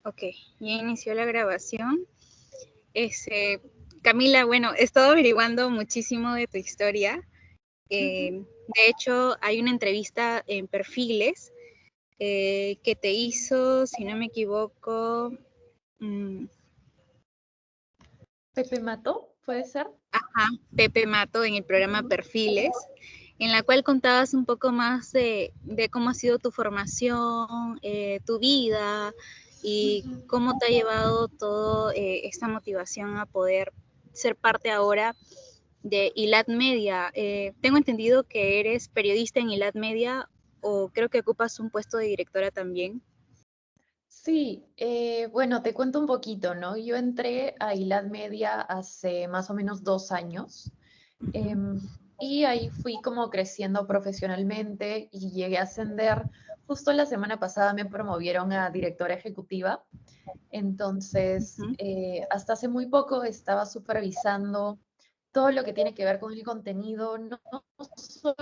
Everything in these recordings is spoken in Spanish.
Ok, ya inició la grabación. Este, Camila, bueno, he estado averiguando muchísimo de tu historia. Ujú. De hecho, hay una entrevista en Perfiles que te hizo, si no me equivoco, mm, Pepe Mató, ¿puede ser? ajá, Pepe Mato en el programa Ujú, Perfiles, en la cual contabas un poco más de cómo ha sido tu formación, tu vida y ujú. cómo te ha llevado toda esta motivación a poder ser parte ahora de ILAD Media. Tengo entendido que eres periodista en ILAD Media o creo que ocupas un puesto de directora también. Sí, bueno, te cuento un poquito, ¿no? Yo entré a ILAD Media hace más o menos 2 años. Ujú. em, y ahí fui como creciendo profesionalmente y llegué a ascender. Justo la semana pasada me promovieron a directora ejecutiva. Entonces, Ujú. hasta hace muy poco estaba supervisando todo lo que tiene que ver con el contenido, no solo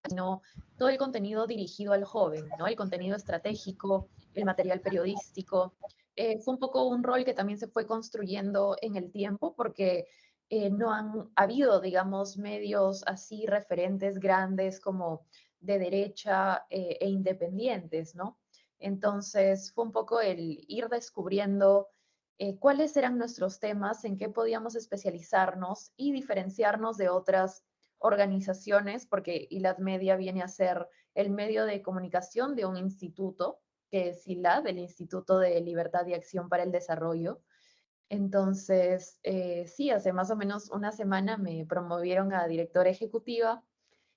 sino todo el contenido dirigido al joven, ¿no? El contenido estratégico, el material periodístico. Fue un poco un rol que también se fue construyendo en el tiempo porque no han habido, digamos, medios así referentes grandes como de derecha e independientes, ¿no? Entonces fue un poco el ir descubriendo cuáles eran nuestros temas, en qué podíamos especializarnos y diferenciarnos de otras organizaciones, porque ILAD Media viene a ser el medio de comunicación de un instituto, que es ILAD, el Instituto de Libertad y Acción para el Desarrollo. Entonces, sí, hace más o menos una semana me promovieron a directora ejecutiva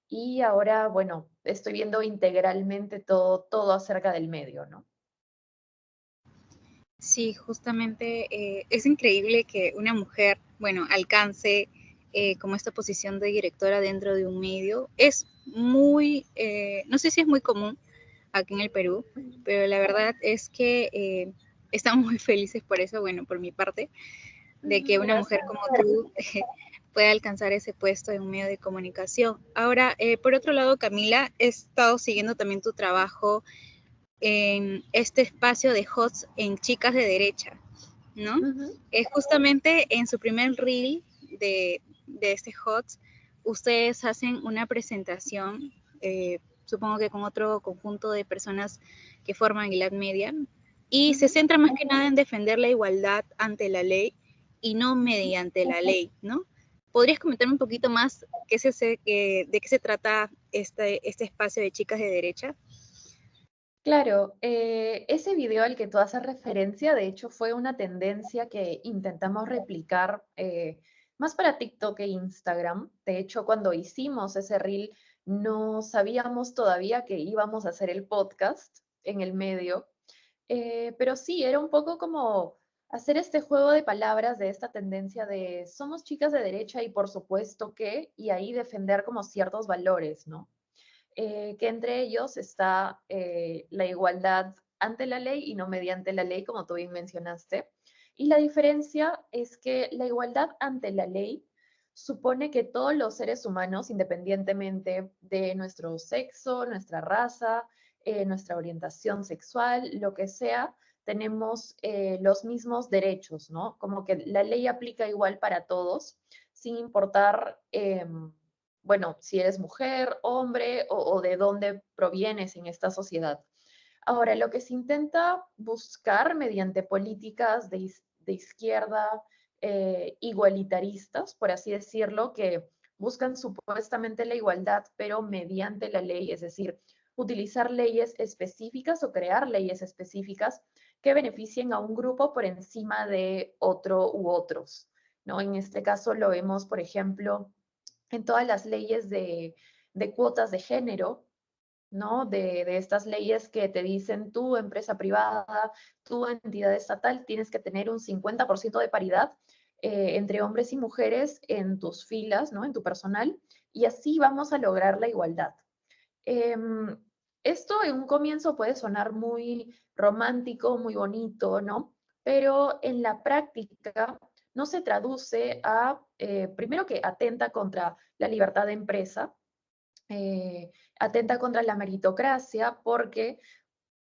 y ahora, bueno, estoy viendo integralmente todo acerca del medio, ¿no? Sí, justamente es increíble que una mujer, bueno, alcance como esta posición de directora dentro de un medio. Es muy, no sé si es muy común aquí en el Perú, pero la verdad es que estamos muy felices por eso, bueno, por mi parte, de que una mujer Gracias. como tú pueda alcanzar ese puesto en un medio de comunicación. Ahora, por otro lado, Camila, he estado siguiendo también tu trabajo en este espacio de HOTS en Chicas de Derecha, ¿no? Ujú. Justamente en su primer reel de este HOTS, ustedes hacen una presentación, supongo que con otro conjunto de personas que forman Gilad Media, y se Ujú. centra más que nada en defender la igualdad ante la ley y no mediante la ley, ¿no? ¿Podrías comentarme un poquito más de qué se trata este espacio de Chicas de Derecha? Claro, ese video al que tú haces referencia, de hecho, fue una tendencia que intentamos replicar más para TikTok e Instagram. De hecho, cuando hicimos ese reel, no sabíamos todavía que íbamos a hacer el podcast en el medio. Pero sí, era un poco como hacer este juego de palabras de esta tendencia de somos chicas de derecha y por supuesto que, y ahí defender como ciertos valores, ¿no? Que entre ellos está la igualdad ante la ley y no mediante la ley, como tú bien mencionaste. Y la diferencia es que la igualdad ante la ley supone que todos los seres humanos, independientemente de nuestro sexo, nuestra raza, nuestra orientación sexual, lo que sea, tenemos los mismos derechos, ¿no? Como que la ley aplica igual para todos, sin importar bueno, si eres mujer, hombre o de dónde provienes en esta sociedad. Ahora, lo que se intenta buscar mediante políticas de izquierda igualitaristas, por así decirlo, que buscan supuestamente la igualdad, pero mediante la ley, es decir, utilizar leyes específicas o crear leyes específicas que beneficien a un grupo por encima de otro u otros, ¿no? En este caso lo vemos, por ejemplo, en todas las leyes de cuotas de género, ¿no? De estas leyes que te dicen tú, empresa privada, tú, entidad estatal, tienes que tener un 50% de paridad entre hombres y mujeres en tus filas, ¿no? En tu personal, y así vamos a lograr la igualdad. Em, Esto en un comienzo puede sonar muy romántico, muy bonito, ¿no? Pero en la práctica no se traduce a, primero que atenta contra la libertad de empresa, atenta contra la meritocracia, porque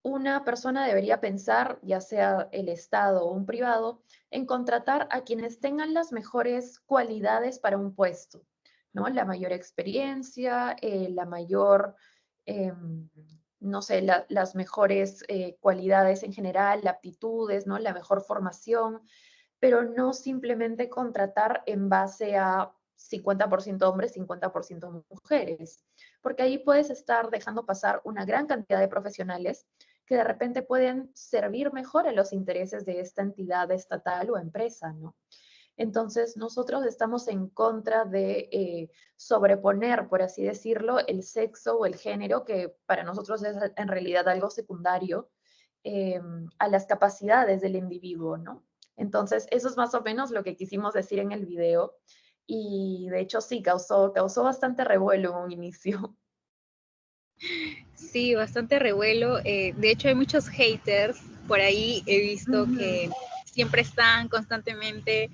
una persona debería pensar, ya sea el Estado o un privado, en contratar a quienes tengan las mejores cualidades para un puesto, ¿no? La mayor experiencia, la mayor, no sé, las mejores cualidades en general, aptitudes, ¿no? La mejor formación, pero no simplemente contratar en base a 50% hombres, 50% mujeres, porque ahí puedes estar dejando pasar una gran cantidad de profesionales que de repente pueden servir mejor a los intereses de esta entidad estatal o empresa, ¿no? Entonces, nosotros estamos en contra de sobreponer, por así decirlo, el sexo o el género, que para nosotros es en realidad algo secundario, eh, a las capacidades del individuo, ¿no? Entonces, eso es más o menos lo que quisimos decir en el video. Y de hecho, sí, causó bastante revuelo en un inicio. Sí, bastante revuelo. De hecho, hay muchos haters por ahí. He visto Ujú. que siempre están constantemente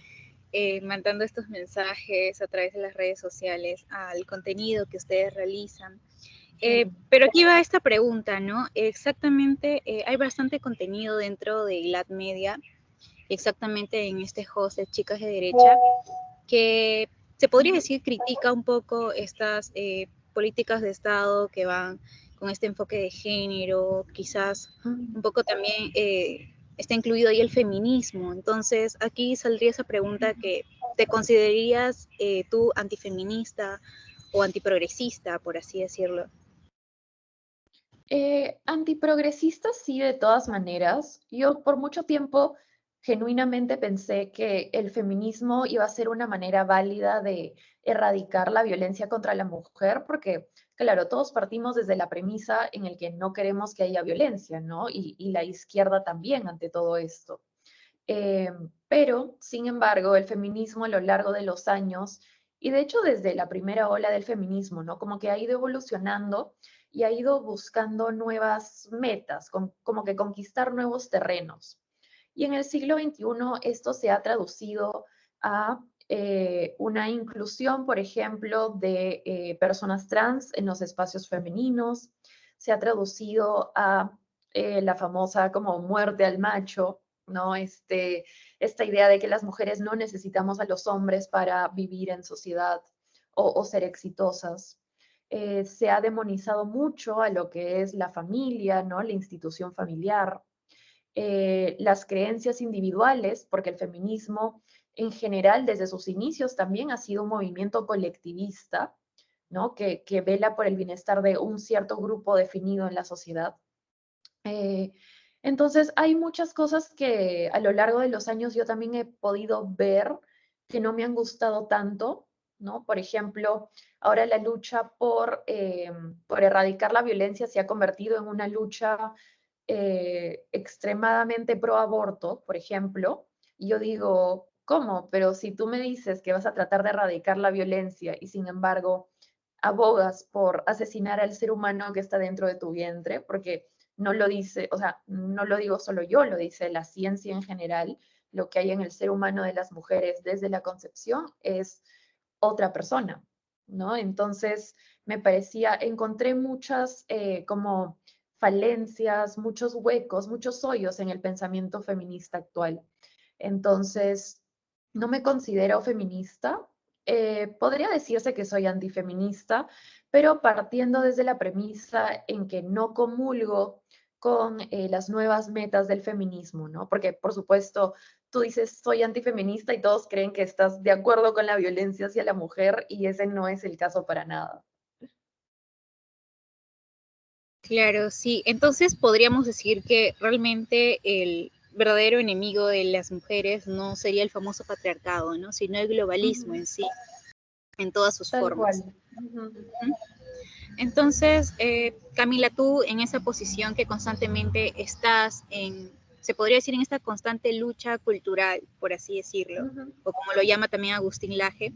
mandando estos mensajes a través de las redes sociales al contenido que ustedes realizan. Sí. Pero aquí va esta pregunta, ¿no? Exactamente, hay bastante contenido dentro de GLAD Media, exactamente en este host de Chicas de Derecha, que se podría Ujú. decir critica un poco estas políticas de Estado que van con este enfoque de género, quizás un Ujú. poco también está incluido ahí el feminismo. Entonces, aquí saldría esa pregunta que te considerarías tú antifeminista o antiprogresista, por así decirlo. Antiprogresista sí, de todas maneras. Yo por mucho tiempo genuinamente pensé que el feminismo iba a ser una manera válida de erradicar la violencia contra la mujer, porque, claro, todos partimos desde la premisa en el que no queremos que haya violencia, ¿no? Y la izquierda también ante todo esto. Pero, sin embargo, el feminismo a lo largo de los años, y de hecho desde la primera ola del feminismo, ¿no? Como que ha ido evolucionando y ha ido buscando nuevas metas, como que conquistar nuevos terrenos. Y en el siglo XXI esto se ha traducido a una inclusión, por ejemplo, de personas trans en los espacios femeninos, se ha traducido a la famosa como muerte al macho, ¿no? Esta idea de que las mujeres no necesitamos a los hombres para vivir en sociedad o ser exitosas. Se ha demonizado mucho a lo que es la familia, ¿no? La institución familiar, las creencias individuales, porque el feminismo en general desde sus inicios también ha sido un movimiento colectivista, ¿no? Que vela por el bienestar de un cierto grupo definido en la sociedad. Eh, entonces, hay muchas cosas que a lo largo de los años yo también he podido ver que no me han gustado tanto, ¿no? Por ejemplo, ahora la lucha por erradicar la violencia se ha convertido en una lucha extremadamente pro aborto, por ejemplo, y yo digo, ¿cómo? Pero si tú me dices que vas a tratar de erradicar la violencia y sin embargo abogas por asesinar al ser humano que está dentro de tu vientre, porque no lo dice, o sea, no lo digo solo yo, lo dice la ciencia en general, lo que hay en el ser humano de las mujeres desde la concepción es otra persona, ¿no? Entonces, me parecía, encontré muchas como falencias, muchos huecos, muchos hoyos en el pensamiento feminista actual. Entonces, no me considero feminista. Podría decirse que soy antifeminista, pero partiendo desde la premisa en que no comulgo con las nuevas metas del feminismo, ¿no? Porque, por supuesto, tú dices soy antifeminista y todos creen que estás de acuerdo con la violencia hacia la mujer y ese no es el caso para nada. Claro, sí. Entonces podríamos decir que realmente el verdadero enemigo de las mujeres no sería el famoso patriarcado, ¿no? Sino el globalismo Ujú. en sí, en todas sus Tal formas. cual. Ujú. Ujú. Entonces, Camila, tú en esa posición que constantemente estás en, se podría decir, en esta constante lucha cultural, por así decirlo, Ujú. o como lo llama también Agustín Laje,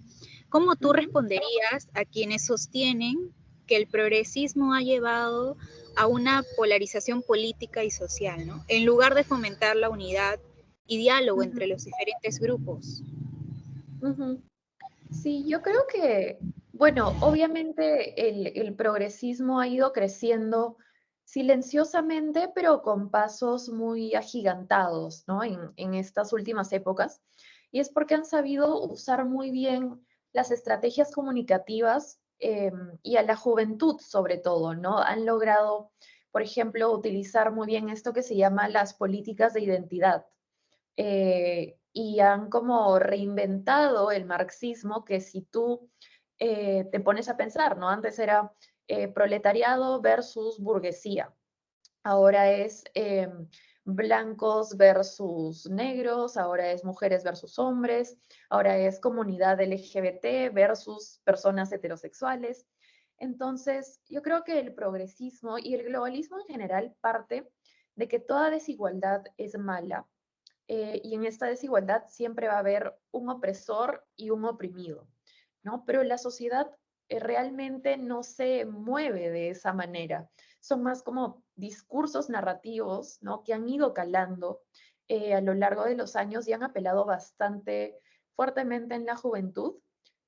¿cómo tú Ujú. responderías a quienes sostienen que el progresismo ha llevado a una polarización política y social, ¿no? En lugar de fomentar la unidad y diálogo entre Ujú. los diferentes grupos? Ujú. Sí, yo creo que, bueno, obviamente el progresismo ha ido creciendo silenciosamente, pero con pasos muy agigantados, ¿no? En estas últimas épocas. Y es porque han sabido usar muy bien las estrategias comunicativas y a la juventud sobre todo, ¿no? Han logrado, por ejemplo, utilizar muy bien esto que se llama las políticas de identidad. Y han como reinventado el marxismo que si tú te pones a pensar, ¿no? Antes era proletariado versus burguesía. Ahora es blancos versus negros, ahora es mujeres versus hombres, ahora es comunidad LGBT versus personas heterosexuales. Entonces, yo creo que el progresismo y el globalismo en general parte de que toda desigualdad es mala, y en esta desigualdad siempre va a haber un opresor y un oprimido, ¿no? Pero la sociedad realmente no se mueve de esa manera. Son más como discursos narrativos, ¿no? Que han ido calando a lo largo de los años y han apelado bastante fuertemente en la juventud.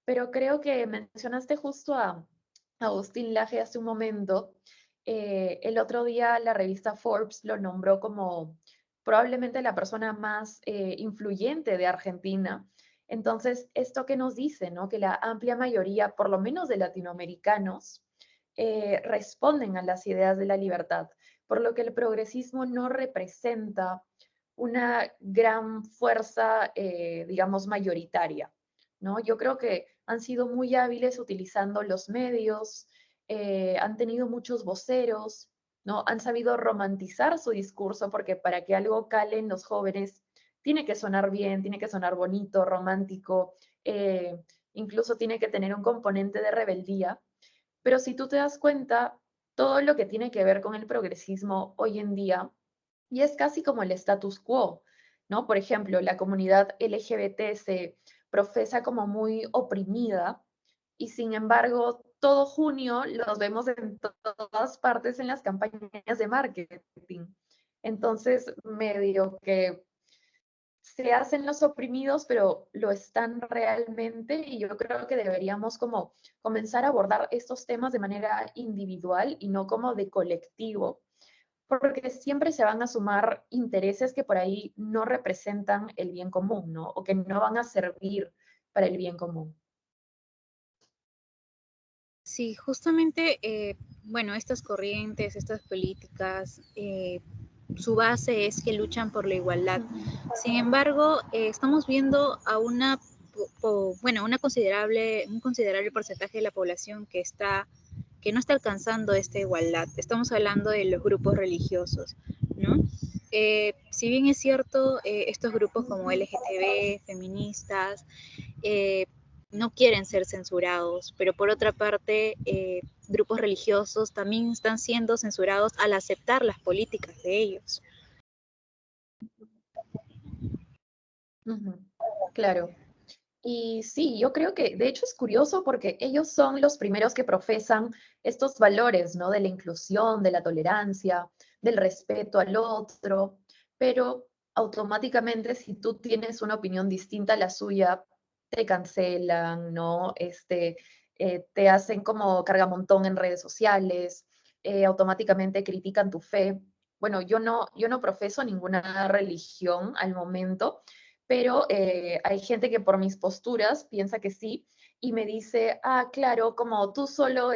Pero creo que mencionaste justo a Agustín Laje hace un momento. El otro día la revista Forbes lo nombró como probablemente la persona más influyente de Argentina. Entonces, esto que nos dice, ¿no? Que la amplia mayoría, por lo menos de latinoamericanos, responden a las ideas de la libertad, por lo que el progresismo no representa una gran fuerza, digamos, mayoritaria, ¿no? Yo creo que han sido muy hábiles utilizando los medios, han tenido muchos voceros, ¿no? Han sabido romantizar su discurso porque para que algo cale en los jóvenes tiene que sonar bien, tiene que sonar bonito, romántico, eh, incluso tiene que tener un componente de rebeldía. Pero si tú te das cuenta, todo lo que tiene que ver con el progresismo hoy en día, y es casi como el status quo, ¿no? Por ejemplo, la comunidad LGBT se profesa como muy oprimida y sin embargo, todo junio los vemos en todas partes en las campañas de marketing. Entonces, medio que se hacen los oprimidos, pero lo están realmente y yo creo que deberíamos como comenzar a abordar estos temas de manera individual y no como de colectivo, porque siempre se van a sumar intereses que por ahí no representan el bien común, ¿no? O que no van a servir para el bien común. Sí, justamente, bueno, estas corrientes, estas políticas, su base es que luchan por la igualdad. Ujú. Sin embargo, estamos viendo a bueno, un considerable porcentaje de la población que no está alcanzando esta igualdad. Estamos hablando de los grupos religiosos, ¿no? Si bien es cierto, estos grupos como LGTB, feministas, eh, no quieren ser censurados, pero por otra parte, grupos religiosos también están siendo censurados al aceptar las políticas de ellos. Ujú. Claro. Y sí, yo creo que de hecho es curioso porque ellos son los primeros que profesan estos valores, ¿no? De la inclusión, de la tolerancia, del respeto al otro, pero automáticamente si tú tienes una opinión distinta a la suya, te cancelan, ¿no? Te hacen como cargamontón en redes sociales, automáticamente critican tu fe. Bueno, yo no profeso ninguna religión al momento, pero hay gente que por mis posturas piensa que sí y me dice, ah, claro, como tú solo,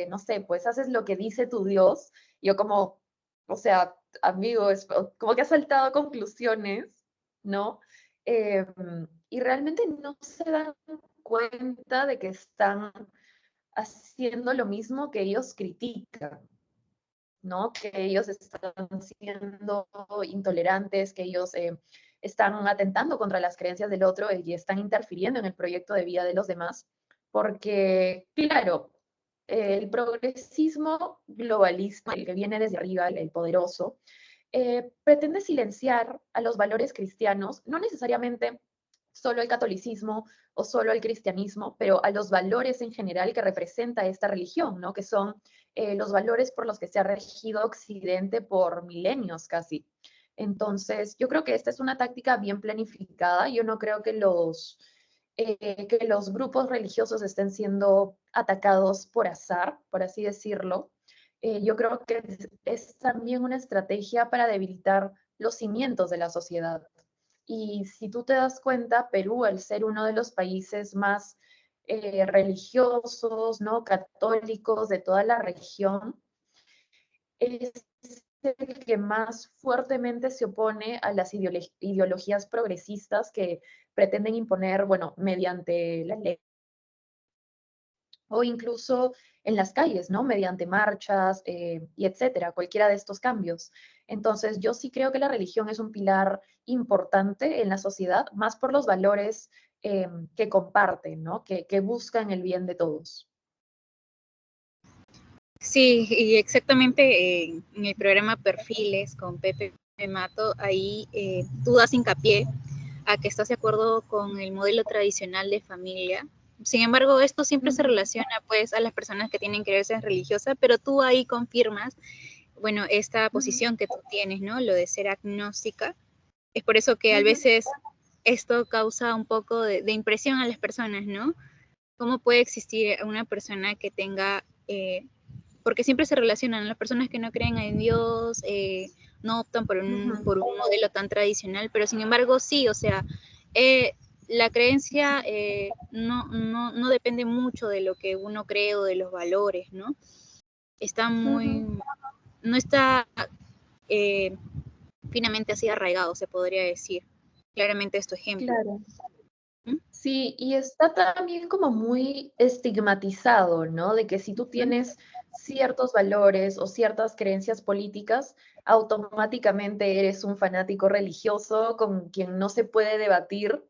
no sé, pues haces lo que dice tu Dios. Yo como, o sea, amigo, como que has saltado a conclusiones, ¿no? Eh, y realmente no se dan cuenta de que están haciendo lo mismo que ellos critican, ¿no? Que ellos están siendo intolerantes, que ellos están atentando contra las creencias del otro y están interfiriendo en el proyecto de vida de los demás, porque, claro, el progresismo globalista, el que viene desde arriba, el poderoso, pretende silenciar a los valores cristianos, no necesariamente solo el catolicismo o solo el cristianismo, pero a los valores en general que representa esta religión, ¿no? Que son los valores por los que se ha regido Occidente por milenios casi. Entonces, yo creo que esta es una táctica bien planificada. Yo no creo que los grupos religiosos estén siendo atacados por azar, por así decirlo. yo creo que es también una estrategia para debilitar los cimientos de la sociedad. Y si tú te das cuenta, Perú, al ser uno de los países más religiosos, ¿no? Católicos de toda la región, es el que más fuertemente se opone a las ideologías progresistas que pretenden imponer, bueno, mediante la ley o incluso en las calles, ¿no? Mediante marchas y etcétera, cualquiera de estos cambios. Entonces, yo sí creo que la religión es un pilar importante en la sociedad, más por los valores que comparten, ¿no? Que buscan el bien de todos. Sí, y exactamente en el programa Perfiles con Pepe Mato, ahí tú das hincapié a que estás de acuerdo con el modelo tradicional de familia. Sin embargo, esto siempre se relaciona pues a las personas que tienen creencias religiosas, pero tú ahí confirmas, bueno, esta posición que tú tienes, ¿no? Lo de ser agnóstica. Es por eso que a veces esto causa un poco de impresión a las personas, ¿no? ¿Cómo puede existir una persona que tenga porque siempre se relacionan las personas que no creen en Dios, no optan por un modelo tan tradicional, pero sin embargo sí, o sea, eh, la creencia no depende mucho de lo que uno cree o de los valores, ¿no? Está muy, no está eh, finamente así arraigado, se podría decir. Claramente es tu ejemplo. Claro. ¿Mm? Sí, y está también como muy estigmatizado, ¿no? De que si tú ¿Mm? tienes ciertos valores o ciertas creencias políticas, automáticamente eres un fanático religioso con quien no se puede debatir.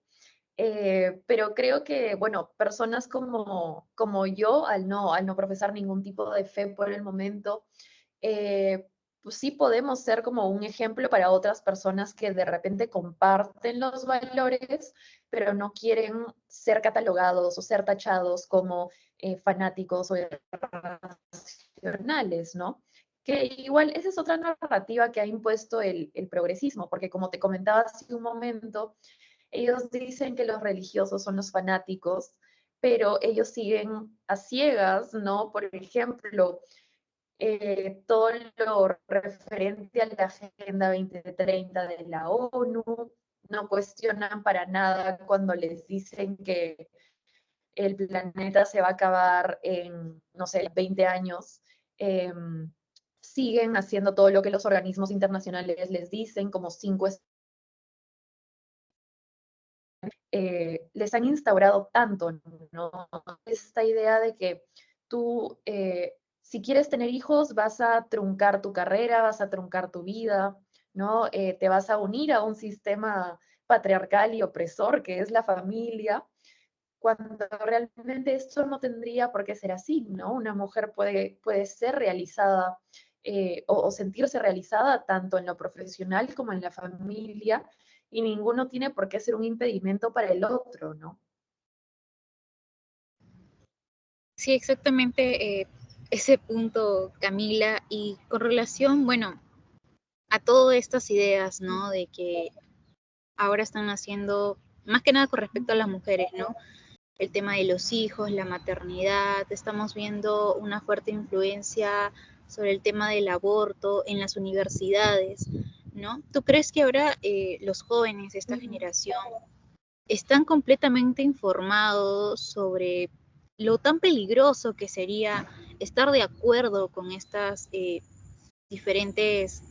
Pero creo que, bueno, personas como yo, al no profesar ningún tipo de fe por el momento, pues sí podemos ser como un ejemplo para otras personas que de repente comparten los valores, pero no quieren ser catalogados o ser tachados como fanáticos o irracionales, ¿no? Que igual esa es otra narrativa que ha impuesto el progresismo, porque como te comentaba hace un momento, ellos dicen que los religiosos son los fanáticos, pero ellos siguen a ciegas, ¿no? Por ejemplo, todo lo referente a la Agenda 2030 de la ONU, no cuestionan para nada cuando les dicen que el planeta se va a acabar en, no sé, 20 años. Eh, Siguen haciendo todo lo que los organismos internacionales les dicen, como les han instaurado tanto, ¿no? Esta idea de que tú, si quieres tener hijos, vas a truncar tu carrera, vas a truncar tu vida, ¿no? Te vas a unir a un sistema patriarcal y opresor que es la familia, cuando realmente esto no tendría por qué ser así, ¿no? Una mujer puede ser realizada o sentirse realizada tanto en lo profesional como en la familia, y ninguno tiene por qué ser un impedimento para el otro, ¿no? Sí, exactamente ese punto, Camila. Y con relación, bueno, a todas estas ideas, ¿no? De que ahora están haciendo, más que nada con respecto a las mujeres, ¿no? El tema de los hijos, la maternidad, estamos viendo una fuerte influencia sobre el tema del aborto en las universidades, ¿no? ¿Tú crees que ahora los jóvenes de esta generación están completamente informados sobre lo tan peligroso que sería estar de acuerdo con estas diferentes,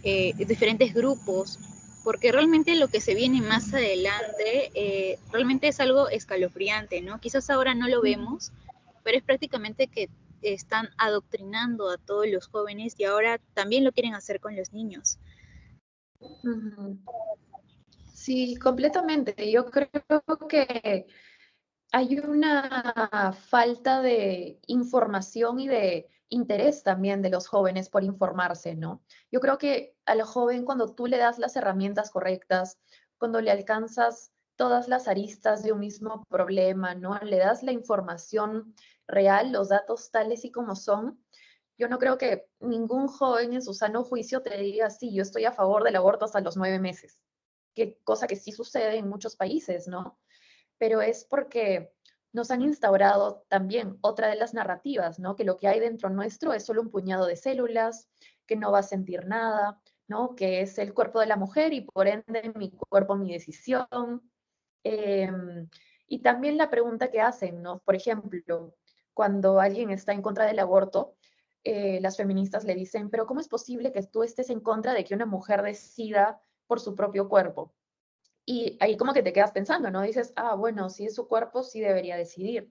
diferentes grupos? Porque realmente lo que se viene más adelante realmente es algo escalofriante, ¿no? Quizás ahora no lo vemos, pero es prácticamente que están adoctrinando a todos los jóvenes y ahora también lo quieren hacer con los niños. Ujú. Sí, completamente. Yo creo que hay una falta de información y de interés también de los jóvenes por informarse, ¿no? Yo creo que al joven, cuando tú le das las herramientas correctas, cuando le alcanzas todas las aristas de un mismo problema, ¿no? Le das la información real, los datos tales y como son. Yo no creo que ningún joven en su sano juicio te diga, sí, yo estoy a favor del aborto hasta los 9 meses, que cosa que sí sucede en muchos países, ¿no? Pero es porque nos han instaurado también otra de las narrativas, ¿no? Que lo que hay dentro nuestro es solo un puñado de células, que no va a sentir nada, ¿no? Que es el cuerpo de la mujer y por ende mi cuerpo, mi decisión. Y también la pregunta que hacen, ¿no? Por ejemplo, cuando alguien está en contra del aborto, las feministas le dicen, pero ¿cómo es posible que tú estés en contra de que una mujer decida por su propio cuerpo? Y ahí como que te quedas pensando, ¿no? Dices, ah, bueno, si es su cuerpo, sí debería decidir.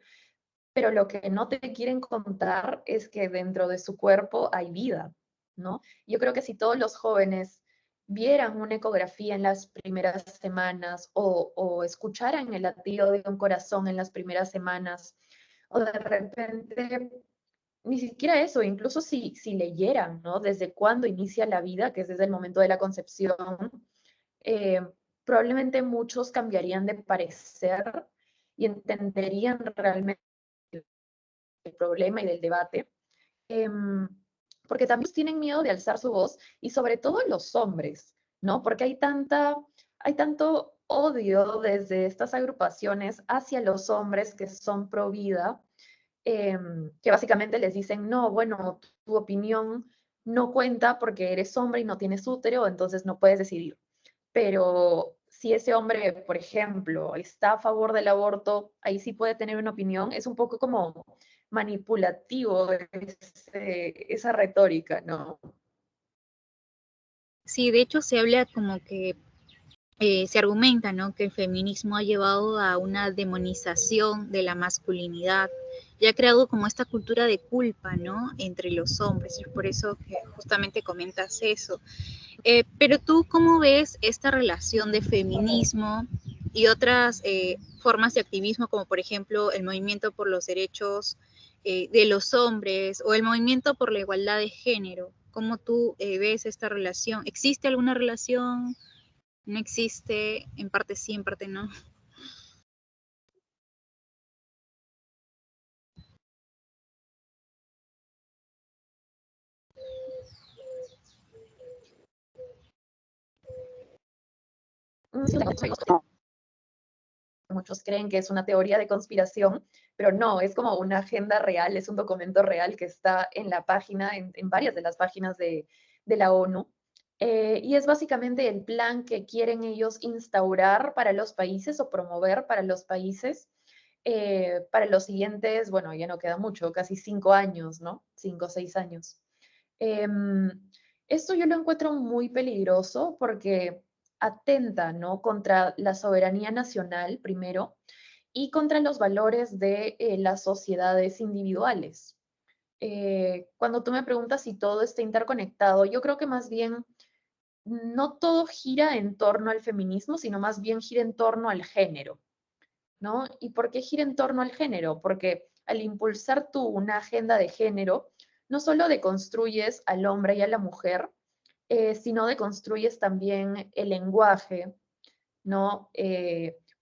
Pero lo que no te quieren contar es que dentro de su cuerpo hay vida, ¿no? Yo creo que si todos los jóvenes vieran una ecografía en las primeras semanas o escucharan el latido de un corazón en las primeras semanas, o de repente, ni siquiera eso, incluso si leyeran, ¿no? Desde cuándo inicia la vida, que es desde el momento de la concepción, eh, probablemente muchos cambiarían de parecer y entenderían realmente el problema y del debate, em, porque también tienen miedo de alzar su voz y sobre todo los hombres, ¿no? Porque hay tanto odio desde estas agrupaciones hacia los hombres que son pro vida, que básicamente les dicen, no, bueno, tu opinión no cuenta porque eres hombre y no tienes útero, entonces no puedes decidir. Pero si ese hombre, por ejemplo, está a favor del aborto, ahí sí puede tener una opinión. Es un poco como manipulativo esa retórica, ¿no? Sí, de hecho se habla como que se argumenta, ¿no? Que el feminismo ha llevado a una demonización de la masculinidad y ha creado como esta cultura de culpa, ¿no? Entre los hombres. Y es por eso que justamente comentas eso. Pero tú, ¿cómo ves esta relación de feminismo y otras formas de activismo, como por ejemplo el movimiento por los derechos de los hombres o el movimiento por la igualdad de género? ¿Cómo tú ves esta relación? ¿Existe alguna relación? ¿No existe? En parte sí, en parte no. Muchos creen que es una teoría de conspiración, pero no, es como una agenda real, es un documento real que está en la página, en varias de las páginas de la ONU. Y es básicamente el plan que quieren ellos instaurar para los países o promover para los países para los siguientes, bueno, ya no queda mucho, casi 5 años, ¿no? 5 o 6 años. Em, Esto yo lo encuentro muy peligroso porque atenta, ¿no? Contra la soberanía nacional, primero, y contra los valores de las sociedades individuales. Cuando tú me preguntas si todo está interconectado, yo creo que más bien no todo gira en torno al feminismo, sino más bien gira en torno al género, ¿no? ¿Y por qué gira en torno al género? Porque al impulsar tú una agenda de género, no solo deconstruyes al hombre y a la mujer, sino deconstruyes también el lenguaje, ¿no?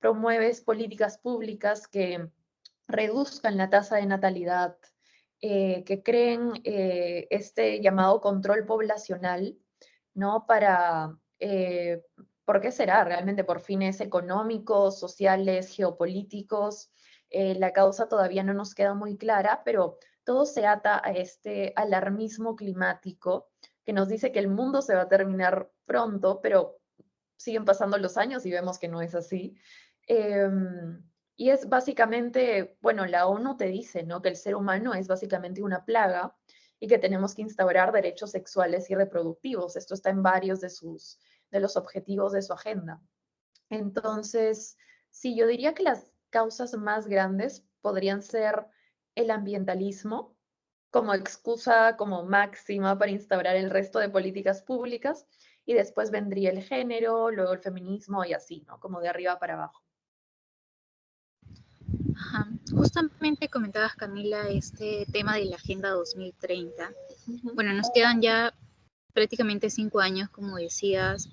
Promueves políticas públicas que reduzcan la tasa de natalidad, que creen este llamado control poblacional, ¿no? ¿Por qué será? Realmente por fines económicos, sociales, geopolíticos. La causa todavía no nos queda muy clara, pero todo se ata a este alarmismo climático que nos dice que el mundo se va a terminar pronto, pero siguen pasando los años y vemos que no es así. Y es básicamente, bueno, la ONU te dice, ¿no? Que el ser humano es básicamente una plaga y que tenemos que instaurar derechos sexuales y reproductivos. Esto está en varios de los objetivos de su agenda. Entonces, sí, yo diría que las causas más grandes podrían ser el ambientalismo como excusa, como máxima para instaurar el resto de políticas públicas, y después vendría el género, luego el feminismo y así, ¿no? Como de arriba para abajo. Ajá. Justamente comentabas, Camila, este tema de la Agenda 2030. Ujú. Bueno, nos quedan ya prácticamente 5 años, como decías,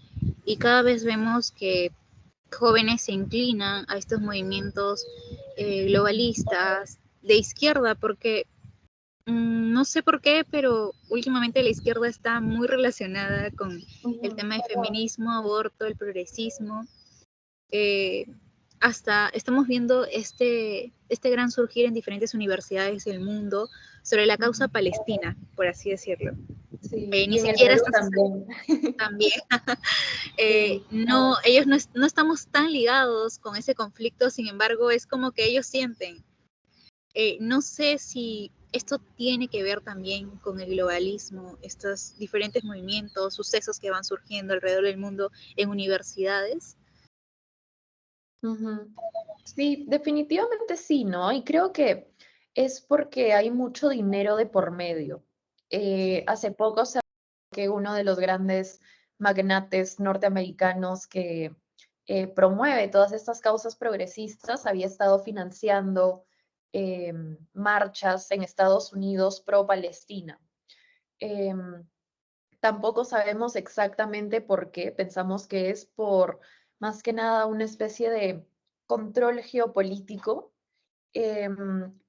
y cada vez vemos que jóvenes se inclinan a estos movimientos globalistas de izquierda, porque no sé por qué, pero últimamente la izquierda está muy relacionada con el Ujú. tema de feminismo, aborto, el progresismo. Eh, hasta estamos viendo este gran surgir en diferentes universidades del mundo sobre la causa Ujú. palestina, por así decirlo. Sí, Ni y en el siquiera Perú está también. también. Sí. No, ellos no estamos tan ligados con ese conflicto, sin embargo, es como que ellos sienten. No sé si esto tiene que ver también con el globalismo, estos diferentes movimientos, sucesos que van surgiendo alrededor del mundo en universidades. Ujú. Sí, definitivamente sí, ¿no? Y creo que es porque hay mucho dinero de por medio. Hace poco se que uno de los grandes magnates norteamericanos que promueve todas estas causas progresistas había estado financiando marchas en Estados Unidos pro Palestina. Em, Tampoco sabemos exactamente por qué. Pensamos que es por más que nada una especie de control geopolítico,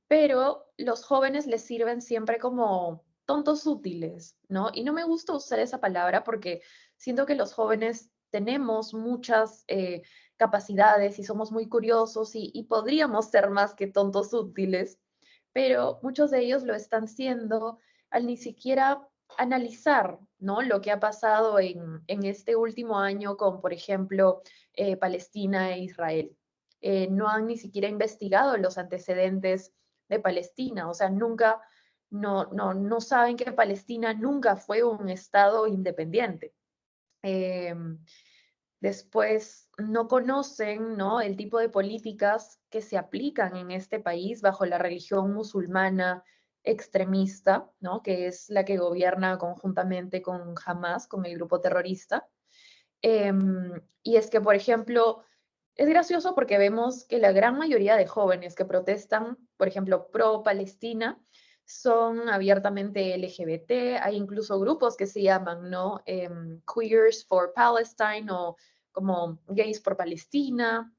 pero los jóvenes les sirven siempre como tontos útiles, ¿no? Y no me gusta usar esa palabra porque siento que los jóvenes tenemos muchas capacidades y somos muy curiosos y podríamos ser más que tontos útiles, pero muchos de ellos lo están siendo al ni siquiera analizar, ¿no? Lo que ha pasado en este último año con, por ejemplo, Palestina e Israel. No han ni siquiera investigado los antecedentes de Palestina, o sea, nunca, no saben que Palestina nunca fue un estado independiente. Eh, Después, no conocen, ¿no?, el tipo de políticas que se aplican en este país bajo la religión musulmana extremista, ¿no?, que es la que gobierna conjuntamente con Hamas, con el grupo terrorista. Y es que, por ejemplo, es gracioso porque vemos que la gran mayoría de jóvenes que protestan, por ejemplo, pro Palestina, son abiertamente LGBT. Hay incluso grupos que se llaman, ¿no? Queers for Palestine o como gays por Palestina,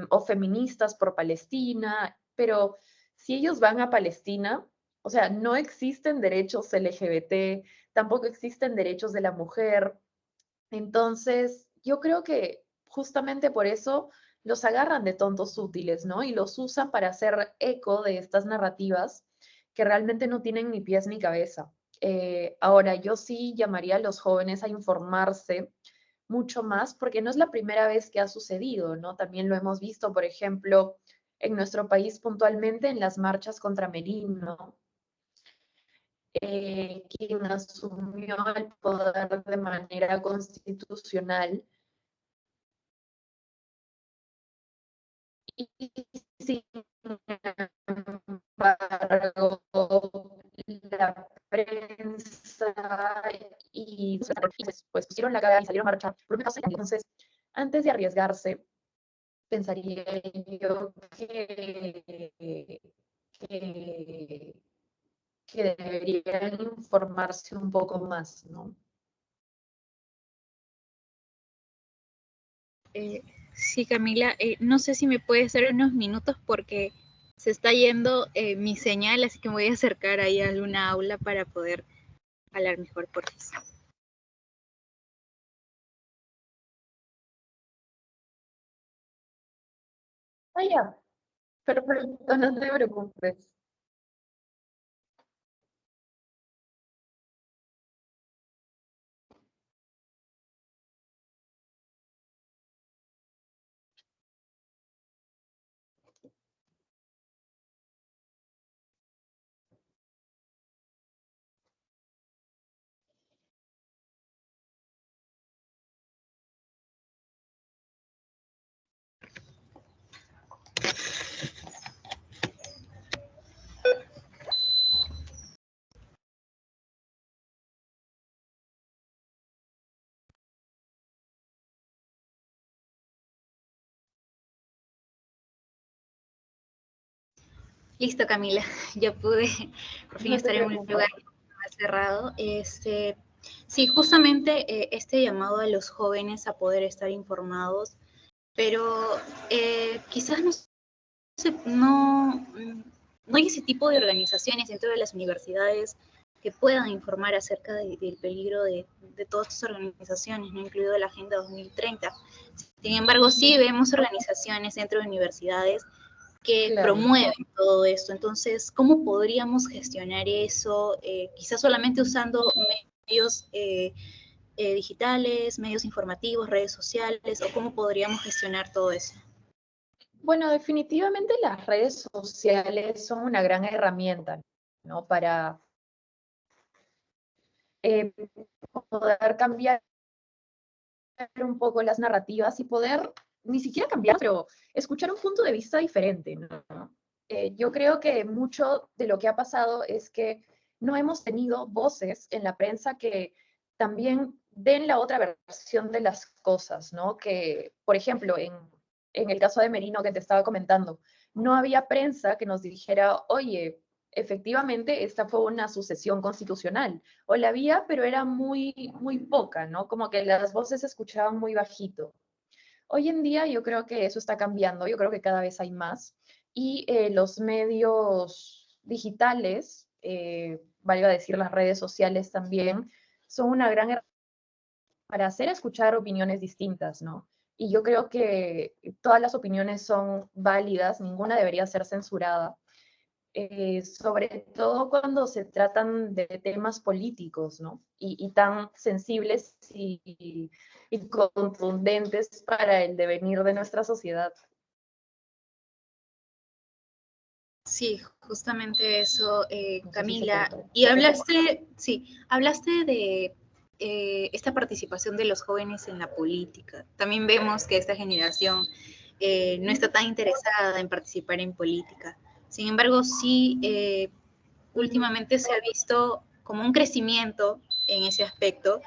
o feministas por Palestina. Pero si ellos van a Palestina, o sea, no existen derechos LGBT, tampoco existen derechos de la mujer. Entonces, yo creo que justamente por eso los agarran de tontos útiles, ¿no? Y los usan para hacer eco de estas narrativas que realmente no tienen ni pies ni cabeza. Ahora, yo sí llamaría a los jóvenes a informarse mucho más porque no es la primera vez que ha sucedido, ¿no? También lo hemos visto, por ejemplo, en nuestro país puntualmente en las marchas contra Merino, quien asumió el poder de manera constitucional y sin embargo la prensa y pues pusieron la cara y salieron a marchar. Entonces, antes de arriesgarse, pensaría yo que, que deberían informarse un poco más, ¿no? Sí, Camila, no sé si me puedes dar unos minutos porque se está yendo mi señal, así que me voy a acercar ahí a alguna aula para poder hablar mejor por eso. Ah, ya, perfecto, no te preocupes. Listo, Camila, ya pude por fin No te estar en un preocupes. lugar más cerrado. Sí, justamente este llamado a los jóvenes a poder estar informados, pero quizás no, no hay ese tipo de organizaciones dentro de las universidades que puedan informar acerca del peligro de todas estas organizaciones, no incluido la Agenda 2030. Sin embargo, sí vemos organizaciones dentro de universidades que Claro. promueven todo esto. Entonces, ¿cómo podríamos gestionar eso? Quizás solamente usando medios digitales, medios informativos, redes sociales, o cómo podríamos gestionar todo eso. Bueno, definitivamente las redes sociales son una gran herramienta, ¿no? Para eh, poder cambiar un poco las narrativas y poder ni siquiera cambiar, pero escuchar un punto de vista diferente, ¿no? Yo creo que mucho de lo que ha pasado es que no hemos tenido voces en la prensa que también den la otra versión de las cosas, ¿no? Que, por ejemplo, en el caso de Merino que te estaba comentando, no había prensa que nos dijera, oye, efectivamente, esta fue una sucesión constitucional, o la había, pero era muy, muy poca, ¿no? Como que las voces se escuchaban muy bajito. Hoy en día yo creo que eso está cambiando, yo creo que cada vez hay más, y los medios digitales, valga decir las redes sociales también, son una gran herramienta para hacer escuchar opiniones distintas, ¿no? Y yo creo que todas las opiniones son válidas, ninguna debería ser censurada, sobre todo cuando se tratan de temas políticos, ¿no? Y tan sensibles y contundentes para el devenir de nuestra sociedad. Sí, justamente eso, No sé si se Camila. cortó. Y hablaste, sí, hablaste de esta participación de los jóvenes en la política. También vemos que esta generación no está tan interesada en participar en política. Sin embargo, sí, últimamente se ha visto como un crecimiento en ese aspecto,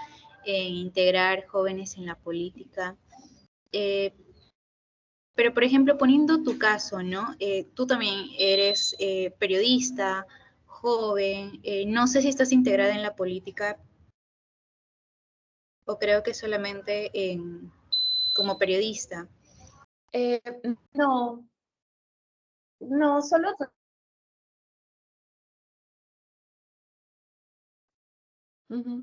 en integrar jóvenes en la política. Eh, pero, por ejemplo, poniendo tu caso, ¿no? Tú también eres periodista, joven, no sé si estás integrada en la política o creo que solamente como periodista. Eh, no, no, solo... Ujú.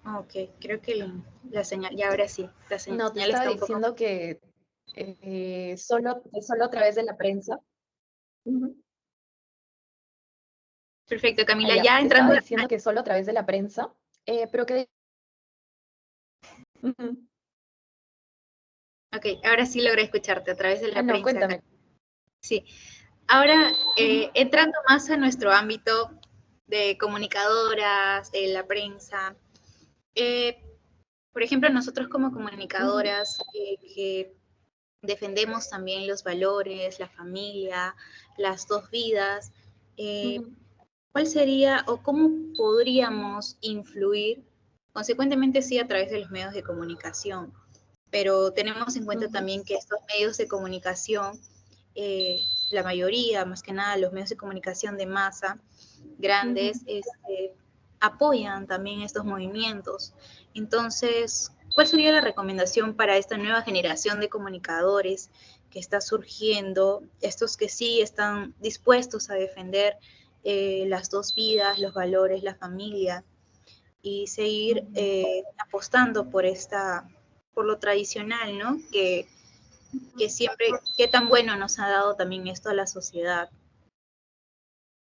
Ah, ok, creo que la señal, ya ahora sí, la No, te señal estaba está un poco... diciendo que solo a través de la prensa. Ujú. Perfecto, Camila, Allá, ya te estaba entrando... diciendo que solo a través de la prensa, pero que... Ujú. Ok, ahora sí logré escucharte a través de Ah, la no, prensa. cuéntame. Sí, ahora Ujú. entrando más a nuestro ámbito de comunicadoras, de la prensa, eh, por ejemplo, nosotros como Ujú. comunicadoras que defendemos también los valores, la familia, las dos vidas, eh, Ujú. ¿cuál sería o cómo podríamos influir? Consecuentemente sí a través de los medios de comunicación, pero tenemos en cuenta Ujú. también que estos medios de comunicación, la mayoría, más que nada los medios de comunicación de masa, Ujú. grandes, apoyan también estos movimientos. Entonces, ¿cuál sería la recomendación para esta nueva generación de comunicadores que está surgiendo, estos que sí están dispuestos a defender las dos vidas, los valores, la familia y seguir Ujú. apostando por lo tradicional, ¿no? Que siempre, qué tan bueno nos ha dado también esto a la sociedad.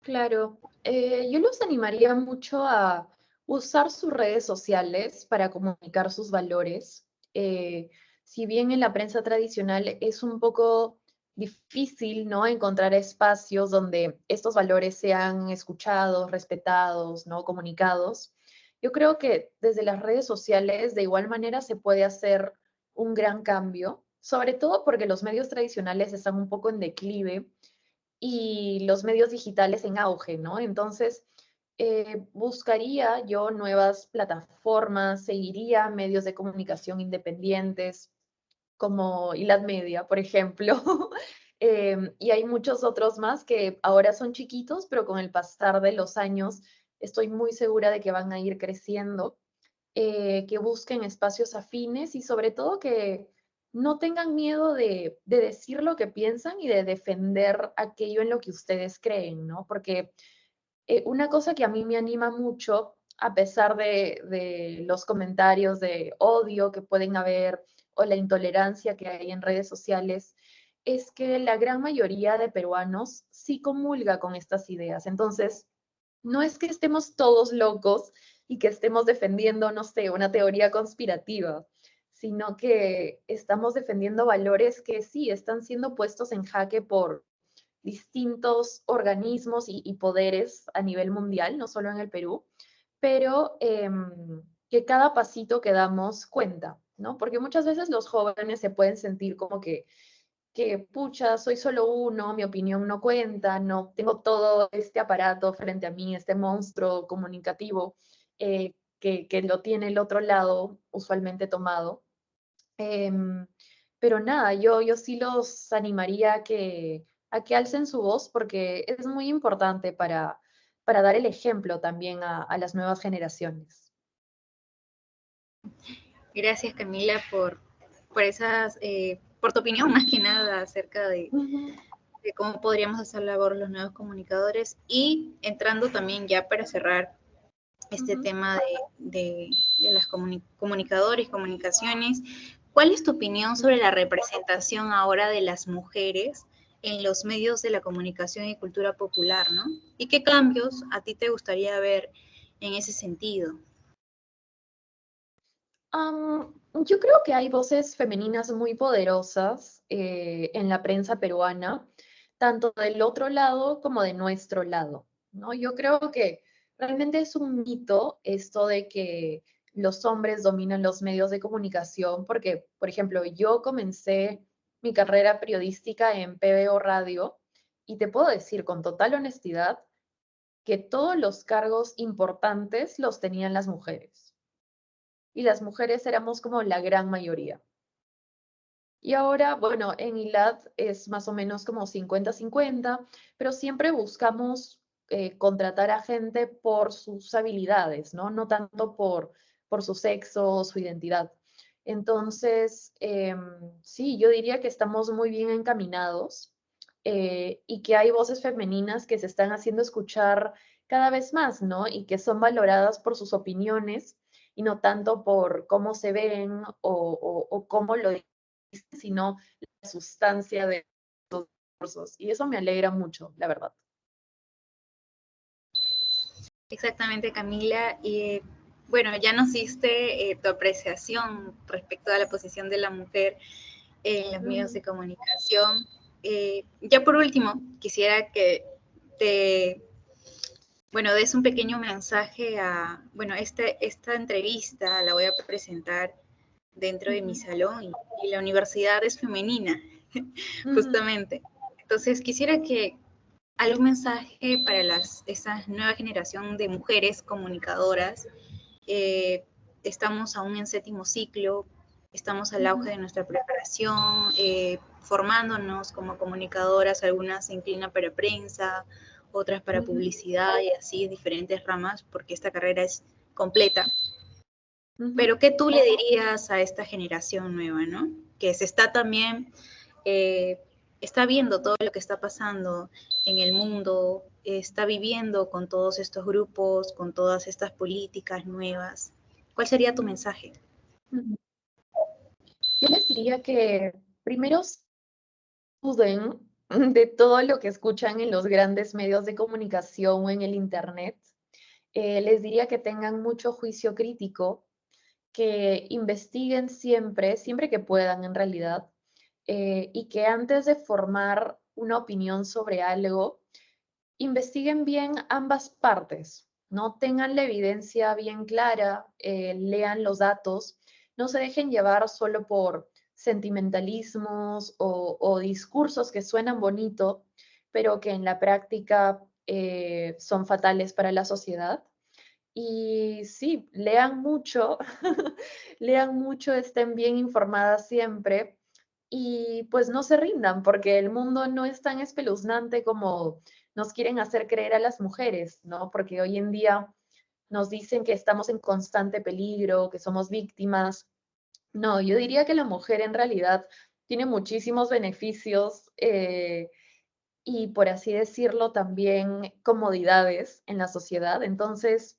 Claro, yo los animaría mucho a usar sus redes sociales para comunicar sus valores. Si bien en la prensa tradicional es un poco difícil, ¿no? Encontrar espacios donde estos valores sean escuchados, respetados, ¿no? Comunicados. Yo creo que desde las redes sociales de igual manera se puede hacer un gran cambio, sobre todo porque los medios tradicionales están un poco en declive y los medios digitales en auge, ¿no? Entonces, buscaría yo nuevas plataformas, seguiría medios de comunicación independientes como Ilad Media, por ejemplo. Y hay muchos otros más que ahora son chiquitos, pero con el pasar de los años estoy muy segura de que van a ir creciendo, que busquen espacios afines y sobre todo no tengan miedo de decir lo que piensan y de defender aquello en lo que ustedes creen, ¿no? Porque una cosa que a mí me anima mucho, a pesar de los comentarios de odio que pueden haber o la intolerancia que hay en redes sociales, es que la gran mayoría de peruanos sí comulga con estas ideas. Entonces, no es que estemos todos locos y que estemos defendiendo, no sé, una teoría conspirativa, sino que estamos defendiendo valores que sí están siendo puestos en jaque por distintos organismos y poderes a nivel mundial, no solo en el Perú, pero que cada pasito que damos cuenta, ¿no? Porque muchas veces los jóvenes se pueden sentir como que pucha, soy solo uno, mi opinión no cuenta, no tengo todo este aparato frente a mí, este monstruo comunicativo que lo tiene el otro lado usualmente tomado. Em, pero nada, yo sí los animaría a que alcen su voz porque es muy importante para dar el ejemplo también a las nuevas generaciones. Gracias, Camila, por esas, por tu opinión más que nada acerca Ujú, de cómo podríamos hacer labor los nuevos comunicadores y entrando también ya para cerrar este ujú. tema de las comunicadores, comunicaciones. ¿Cuál es tu opinión sobre la representación ahora de las mujeres en los medios de la comunicación y cultura popular, ¿no? ¿Y qué cambios a ti te gustaría ver en ese sentido? Yo creo que hay voces femeninas muy poderosas en la prensa peruana, tanto del otro lado como de nuestro lado, ¿no? Yo creo que realmente es un mito esto de que los hombres dominan los medios de comunicación, porque, por ejemplo, yo comencé mi carrera periodística en PBO Radio y te puedo decir con total honestidad que todos los cargos importantes los tenían las mujeres y las mujeres éramos como la gran mayoría. Y ahora, bueno, en ILAD es más o menos como 50-50, pero siempre buscamos contratar a gente por sus habilidades, ¿no? No tanto por su sexo o su identidad. Entonces, sí, yo diría que estamos muy bien encaminados y que hay voces femeninas que se están haciendo escuchar cada vez más, ¿no? Y que son valoradas por sus opiniones y no tanto por cómo se ven o cómo lo sino la sustancia de los discursos. Y eso me alegra mucho, la verdad. Exactamente, Camila. Y bueno, ya nos diste tu apreciación respecto a la posición de la mujer en los medios Ujú, de comunicación. Ya por último, quisiera que te, bueno, des un pequeño mensaje a, bueno, esta entrevista la voy a presentar dentro de mi ujú, salón y la universidad es femenina, ujú, justamente. Entonces, quisiera que algún mensaje para esa nueva generación de mujeres comunicadoras. eh, Estamos aún en séptimo ciclo, estamos al auge ujú, de nuestra preparación, formándonos como comunicadoras, algunas se inclinan para prensa, otras para ujú, publicidad y así diferentes ramas, porque esta carrera es completa. ujú. Pero ¿qué tú le dirías a esta generación nueva, ¿no? Que se está también, eh, está viendo todo lo que está pasando en el mundo, está viviendo con todos estos grupos, con todas estas políticas nuevas. ¿Cuál sería tu mensaje? Ujú. Yo les diría que primero duden de todo lo que escuchan en los grandes medios de comunicación o en el Internet. Les diría que tengan mucho juicio crítico, que investiguen siempre, siempre que puedan en realidad, y que antes de formar una opinión sobre algo, investiguen bien ambas partes, ¿no? Tengan la evidencia bien clara, lean los datos, no se dejen llevar solo por sentimentalismos o discursos que suenan bonito, pero que en la práctica son fatales para la sociedad. Y sí, lean mucho, lean mucho, estén bien informadas siempre y pues no se rindan porque el mundo no es tan espeluznante como nos quieren hacer creer a las mujeres, ¿no? Porque hoy en día nos dicen que estamos en constante peligro, que somos víctimas, No, yo diría que la mujer en realidad tiene muchísimos beneficios y, por así decirlo, también comodidades en la sociedad. Entonces,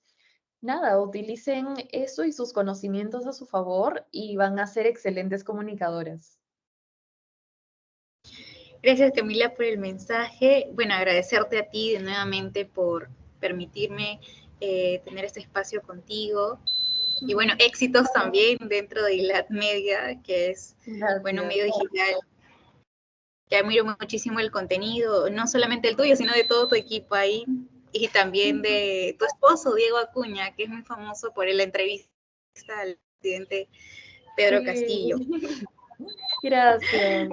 nada, utilicen eso y sus conocimientos a su favor y van a ser excelentes comunicadoras. Gracias Camila por el mensaje. Bueno, agradecerte a ti de nuevamente por permitirme tener este espacio contigo. Y bueno, Ujú. éxitos también dentro de ILAT Media, que es, bueno, un Gracias. medio digital que admiro muchísimo el contenido, no solamente el tuyo, sino de todo tu equipo ahí, y también Ujú. de tu esposo, Diego Acuña, que es muy famoso por la entrevista al presidente Pedro Sí, Castillo. gracias.